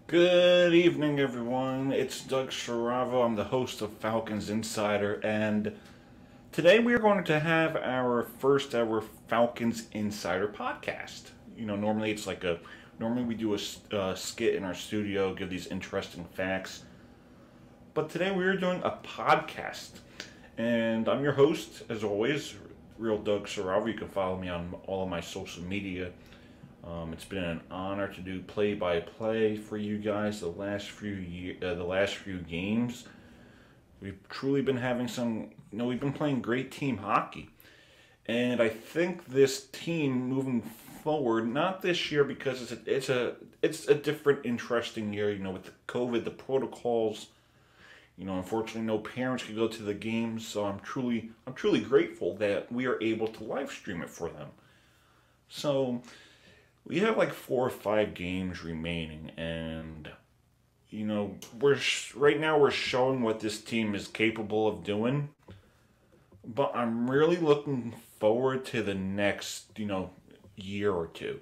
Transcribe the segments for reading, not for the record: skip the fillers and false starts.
Good evening, everyone. It's Doug Sharavo. I'm the host of Falcons Insider, and today we are going to have our first ever Falcons Insider podcast. Normally normally we do a skit in our studio, give these interesting facts, but today we are doing a podcast, and I'm your host, as always, Real Doug Sharavo. You can follow me on all of my social media. It's been an honor to do play-by-play for you guys the last few games. We've truly been having we've been playing great team hockey, and I think this team moving forward, not this year because it's a different, interesting year. With the COVID, the protocols. Unfortunately, no parents could go to the games, so I'm truly grateful that we are able to live stream it for them. So. We have like 4 or 5 games remaining, and right now we're showing what this team is capable of doing. But I'm really looking forward to the next year or two.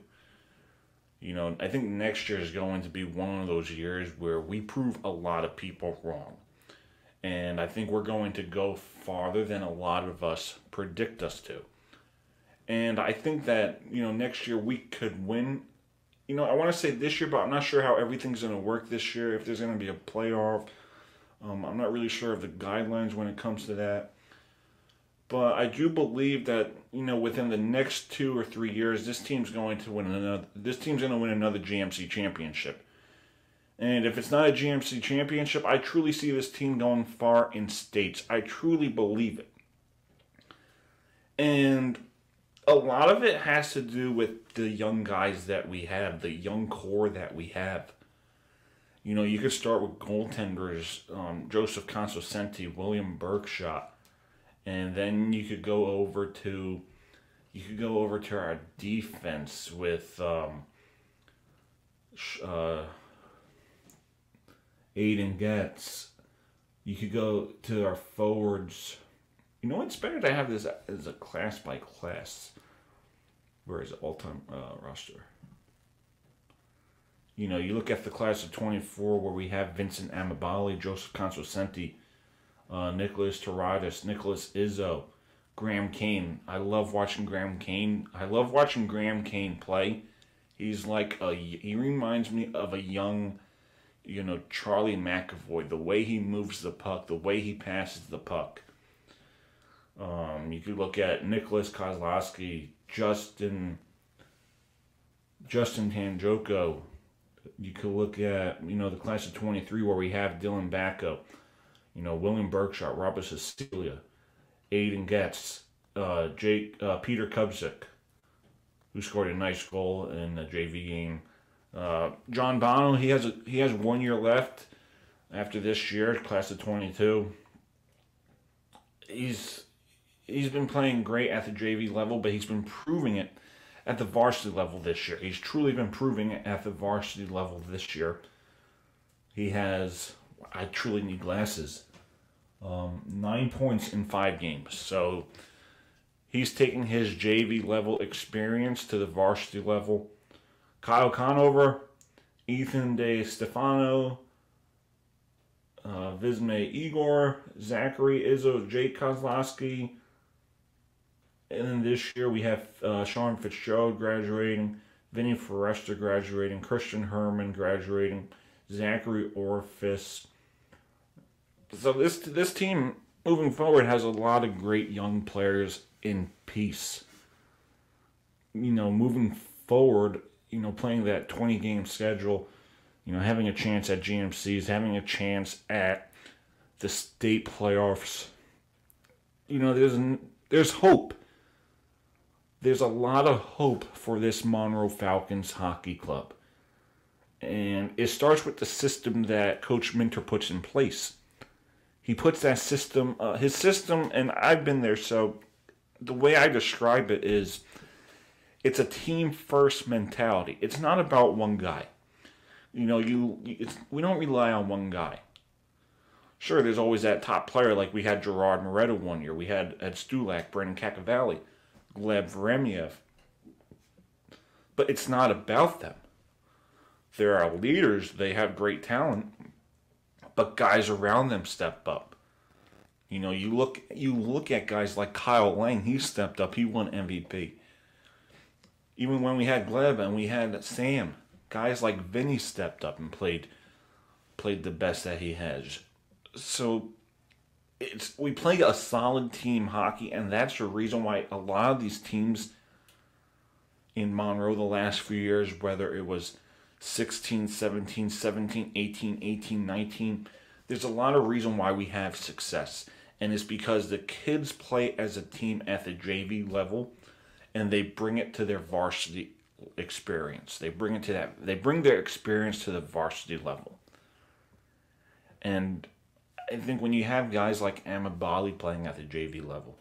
I think next year is going to be one of those years where we prove a lot of people wrong, and I think we're going to go farther than a lot of us predict us to. And I think that, next year we could win. I want to say this year, but I'm not sure how everything's going to work this year, if there's going to be a playoff. I'm not really sure of the guidelines when it comes to that. But I do believe that, within the next 2 or 3 years, this team's going to win another GMC championship. And if it's not a GMC championship, I truly see this team going far in states. I truly believe it. And a lot of it has to do with the young guys that we have, the young core that we have. You could start with goaltenders, Joseph Consocenti, William Berkshot, and then you could go over to our defense with Aiden Getz. You could go to our forwards. It's better to have this as a class by class. Where is it? All-time roster. You look at the class of 24 where we have Vincent Amabali, Joseph Consocenti, Nicholas Taradis, Nicholas Izzo, Graham Kane. I love watching Graham Kane. I love watching Graham Kane play. He reminds me of a young, Charlie McAvoy. The way he moves the puck, the way he passes the puck. You could look at Nicholas Kozlowski, Justin Tanjoko. You could look at, the class of 23 where we have Dylan Backo, William Berkshot, Robert Cecilia, Aiden Getz, Peter Kubzik, who scored a nice goal in the JV game. John Bono, he has 1 year left after this year, class of 22. He's been playing great at the JV level, but he's been proving it at the varsity level this year. He's truly been proving it at the varsity level this year. He has, I truly need glasses, 9 points in 5 games. So he's taking his JV level experience to the varsity level. Kyle Conover, Ethan De Stefano, Visme Igor, Zachary Izzo, Jake Kozlowski. And then this year we have Sean Fitzgerald graduating, Vinny Forrester graduating, Christian Herman graduating, Zachary Orfis. So this team moving forward has a lot of great young players in peace. Moving forward, playing that 20-game schedule, having a chance at GMCs, having a chance at the state playoffs. There's hope. There's a lot of hope for this Monroe Falcons hockey club. And it starts with the system that Coach Minter puts in place. He puts that system, his system, and I've been there, so the way I describe it is it's a team-first mentality. It's not about one guy. We don't rely on one guy. Sure, there's always that top player, like we had Gerard Moretta 1 year. We had Ed Stulak, Brendan Kakavalli, Gleb Veremiev. But it's not about them. There are leaders, they have great talent, but guys around them step up. You look at guys like Kyle Lang, he stepped up, he won MVP. Even when we had Gleb and we had Sam, guys like Vinny stepped up and played the best that he has. So we play a solid team hockey, and that's the reason why a lot of these teams in Monroe the last few years, whether it was 16, 17, 17, 18, 18, 19, there's a lot of reason why we have success. And it's because the kids play as a team at the JV level, and they bring it to their varsity experience. They bring their experience to the varsity level. And I think when you have guys like Amabali playing at the JV level,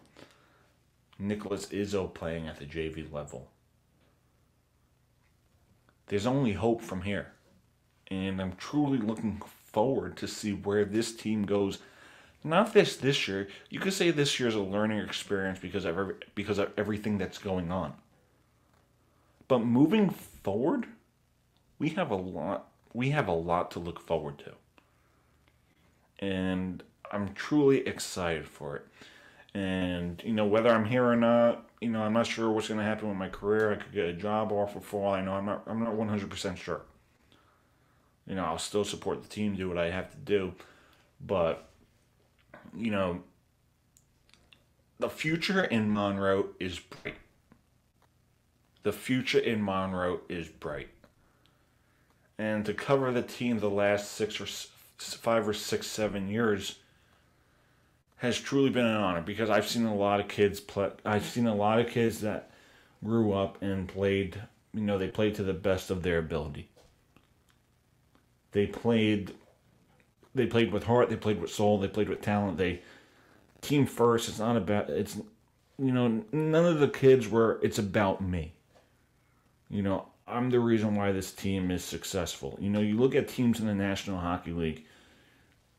Nicholas Izzo playing at the JV level, there's only hope from here. And I'm truly looking forward to see where this team goes. Not this year. You could say this year is a learning experience because of everything that's going on. But moving forward, we have a lot to look forward to. And I'm truly excited for it. And, whether I'm here or not, I'm not sure what's going to happen with my career. I could get a job offer for all I know. I'm not 100% sure. I'll still support the team, do what I have to do. But, the future in Monroe is bright. The future in Monroe is bright. And to cover the team the last 5 or 6, 7 years has truly been an honor, because I've seen a lot of kids play. I've seen a lot of kids that grew up and played. They played to the best of their ability. They played with heart. They played with soul. They played with talent. Team first. It's not about. It's none of the kids were. It's about me. I'm the reason why this team is successful. You look at teams in the National Hockey League.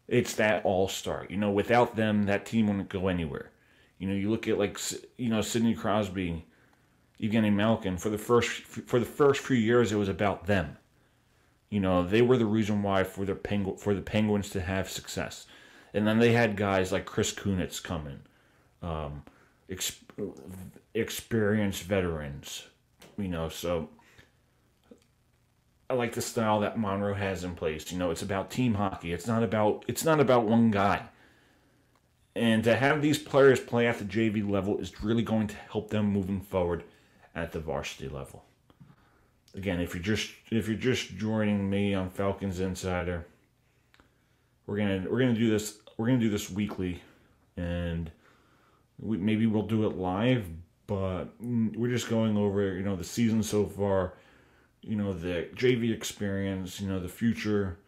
It's that all-star. Without them, that team wouldn't go anywhere. You look at Sidney Crosby, Evgeny Malkin. For the first few years, it was about them. They were the reason why for the Penguins to have success. And then they had guys like Chris Kunitz coming, experienced veterans. So I like the style that Monroe has in place. It's about team hockey. It's not about one guy. And to have these players play at the JV level is really going to help them moving forward at the varsity level. Again, if you're just joining me on Falcons Insider, we're gonna do this weekly, and maybe we'll do it live. But we're just going over the season so far. The JV experience, the future,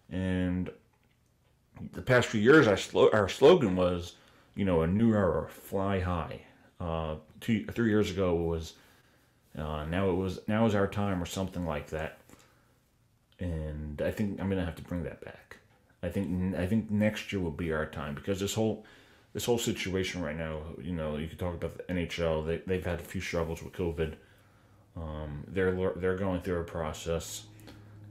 and the past few years, our slogan was, a new era, fly high. 3 years ago it was, now is our time, or something like that. And I think I'm gonna have to bring that back. I think next year will be our time, because this whole situation right now, you could talk about the NHL. They've had a few struggles with COVID. They're going through a process.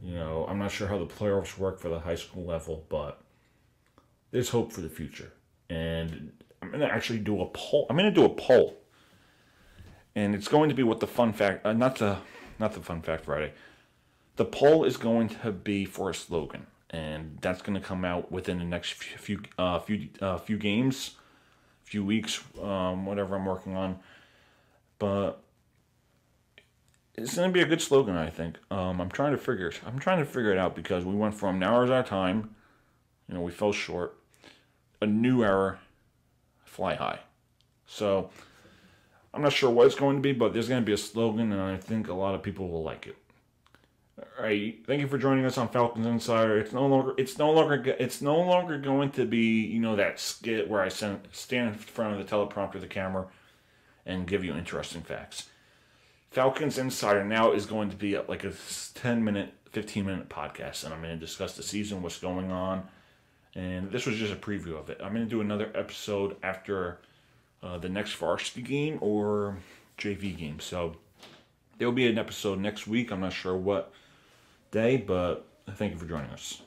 I'm not sure how the playoffs work for the high school level, but there's hope for the future. And I'm going to actually do a poll. And it's going to be what the fun fact, not the Fun Fact Friday. The poll is going to be for a slogan, and that's going to come out within the next few games, few weeks, whatever I'm working on. But it's going to be a good slogan, I think. I'm trying to figure it out, because we went from now is our time, we fell short, a new era, fly high. So I'm not sure what it's going to be, but there's going to be a slogan, and I think a lot of people will like it. All right, thank you for joining us on Falcons Insider. It's no longer going to be that skit where I stand in front of the teleprompter, the camera, and give you interesting facts. Falcons Insider now is going to be like a 10-minute, 15-minute podcast, and I'm going to discuss the season, what's going on, and this was just a preview of it. I'm going to do another episode after the next varsity game or JV game, so there will be an episode next week. I'm not sure what day, but thank you for joining us.